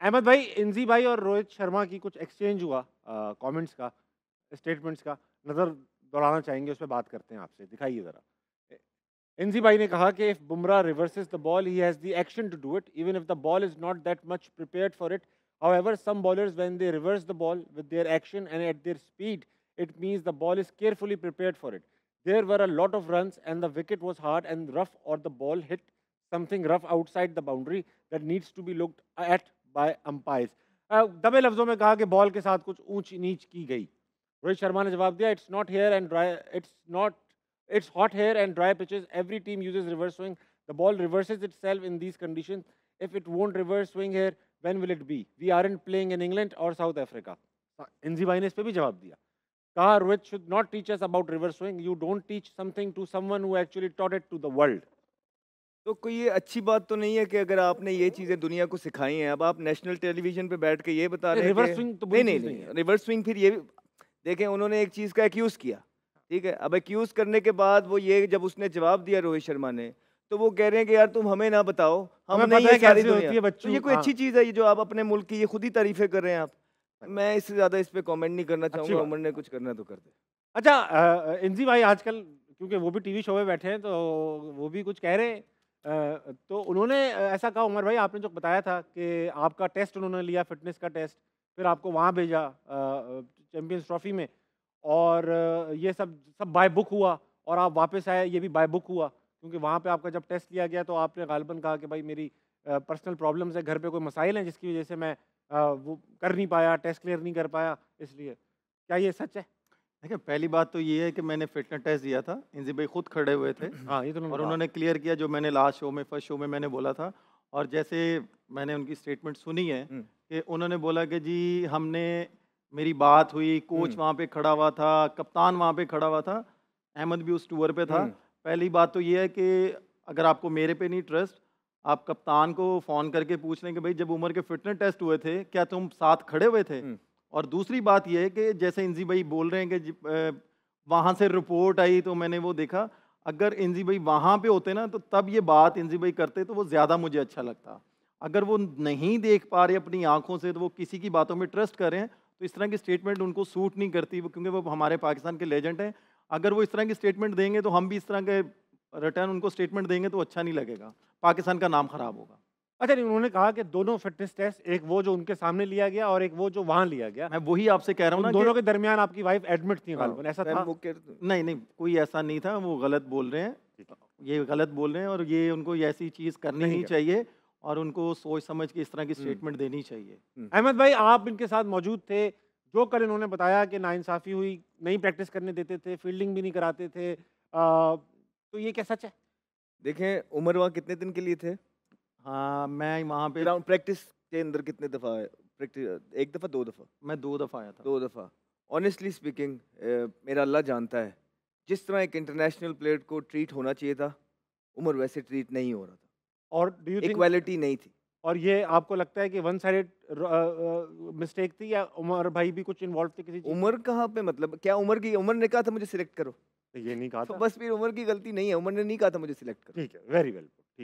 अहमद भाई, इंजी भाई और रोहित शर्मा की कुछ एक्सचेंज हुआ कमेंट्स का, स्टेटमेंट्स का, नज़र दौड़ाना चाहेंगे, उस पे बात करते हैं आपसे, दिखाइए ज़रा। इंजी भाई ने कहा कि if Bumrah reverses the ball he has the action to do it even if the ball is not that much prepared for it, however some bowlers when they reverse the ball with their action and at their speed it means the ball is carefully prepared for it. There were a lot of runs and the wicket was hard and rough or the ball hit something rough outside the boundary that needs to be looked at by umpires. दबे लफ्जों में कहा कि ball के साथ कुछ ऊंच नीच की गई। रोहित शर्मा ने जवाब दिया, it's not here and dry, it's hot here and dry pitches. Every team uses reverse swing. The ball reverses itself in these conditions. If it won't reverse swing here, when will it be? We aren't playing in England or South Africa. इंजी भाई ने इस पे भी जवाब दिया, कहा Rohit should not teach us about reverse swing. You don't teach something to someone who actually taught it to the world. तो कोई ये अच्छी बात तो नहीं है कि अगर आपने ये चीजें दुनिया को सिखाई हैं, अब आप नेशनल टेलीविजन पे बैठ के ये बता रहे हैं रिवर्स स्विंग तो बुरी चीज नहीं है। रिवर्स स्विंग फिर ये देखें, उन्होंने एक चीज का एक्यूज किया, ठीक है। अब एक्यूज करने के बाद वो ये जब उसने जवाब दिया रोहित शर्मा ने, तो वो कह रहे हैं कि यार तुम हमें ना बताओ, हम नहीं ये सारी दुनिया। तो ये कोई अच्छी चीज है ये जो आप अपने मुल्क की ये खुद ही तारीफें कर रहे हैं आप। मैं इससे ज्यादा इस पे कमेंट नहीं करना चाहूंगा, उमर ने कुछ करना तो कर दे। अच्छा, इंजी भाई आजकल क्योंकि वो भी टीवी शो में बैठे हैं तो वो भी कुछ कह रहे हैं, तो उन्होंने ऐसा कहा, उमर भाई आपने जो बताया था कि आपका टेस्ट उन्होंने लिया, फिटनेस का टेस्ट, फिर आपको वहाँ भेजा चैंपियंस ट्रॉफी में, और ये सब बाय बुक हुआ और आप वापस आए, ये भी बाय बुक हुआ, क्योंकि वहाँ पे आपका जब टेस्ट लिया गया तो आपने गालिबन कहा कि भाई मेरी पर्सनल प्रॉब्लम्स है, घर पे कोई मसाइल हैं जिसकी वजह से मैं वो कर नहीं पाया, टेस्ट क्लियर नहीं कर पाया, इसलिए। क्या ये सच है? देखिए, पहली बात तो ये है कि मैंने फिटनेस टेस्ट दिया था, इंजी भाई खुद खड़े हुए थे। हाँ, ये तो और उन्होंने क्लियर किया जो मैंने लास्ट शो में, फर्स्ट शो में मैंने बोला था। और जैसे मैंने उनकी स्टेटमेंट सुनी है कि उन्होंने बोला कि जी हमने, मेरी बात हुई, कोच वहाँ पे खड़ा हुआ था, कप्तान वहाँ पे खड़ा हुआ था, अहमद भी उस टूर पे था। पहली बात तो ये है कि अगर आपको मेरे पे नहीं ट्रस्ट, आप कप्तान को फ़ोन करके पूछ लें कि भाई जब उमर के फिटनेस टेस्ट हुए थे क्या तुम साथ खड़े हुए थे। और दूसरी बात यह है कि जैसे इंजी भाई बोल रहे हैं कि वहाँ से रिपोर्ट आई तो मैंने वो देखा, अगर इंजी भाई वहाँ पे होते ना तो तब ये बात इंजी भाई करते तो वो ज़्यादा मुझे अच्छा लगता। अगर वो नहीं देख पा रहे अपनी आंखों से, तो वो किसी की बातों में ट्रस्ट कर रहे हैं, तो इस तरह की स्टेटमेंट उनको सूट नहीं करती, क्योंकि वो हमारे पाकिस्तान के लेजेंड हैं। अगर वो इस तरह की स्टेटमेंट देंगे तो हम भी इस तरह के रिटर्न उनको स्टेटमेंट देंगे तो अच्छा नहीं लगेगा, पाकिस्तान का नाम खराब होगा। अच्छा, नहीं, उन्होंने कहा कि दोनों फिटनेस टेस्ट, एक वो जो उनके सामने लिया गया और एक वो जो वहाँ लिया गया, मैं वही आपसे कह रहा हूँ ना, दोनों के दरमियान आपकी वाइफ एडमिट थी गालिबन, ऐसा था? नहीं, कोई ऐसा नहीं था, वो गलत बोल रहे हैं, ये गलत बोल रहे हैं, और ये उनको ऐसी चीज़ करनी नहीं चाहिए और उनको सोच समझ के इस तरह की स्टेटमेंट देनी चाहिए। अहमद भाई, आप इनके साथ मौजूद थे, जो कल इन्होंने बताया कि नाइंसाफ़ी हुई, नहीं प्रैक्टिस करने देते थे, फील्डिंग भी नहीं कराते थे, तो ये क्या सच है? देखें, उमर वहाँ कितने दिन के लिए थे? हाँ, मैं वहाँ पे ग्राउंड प्रैक्टिस के अंदर कितने दफ़ा प्रैक्टिस, एक दफ़ा 2 दफ़ा? मैं 2 दफ़ा आया था। 2 दफ़ा। ऑनेस्टली स्पीकिंग, मेरा अल्लाह जानता है, जिस तरह एक इंटरनेशनल प्लेयर को ट्रीट होना चाहिए था, उमर वैसे ट्रीट नहीं हो रहा था, और डू यू थिंक इक्वालिटी नहीं थी। और ये आपको लगता है कि वन साइडेड मिस्टेक थी या उमर भाई भी कुछ इन्वॉल्व थे किसी चीज़? उमर कहाँ पे, मतलब क्या उमर ने कहा था मुझे सिलेक्ट करो? ये नहीं कहा तो था। बस फिर उमर की गलती नहीं है, उमर ने नहीं कहा था मुझे सिलेक्ट करो। ठीक है, वेरी वेल।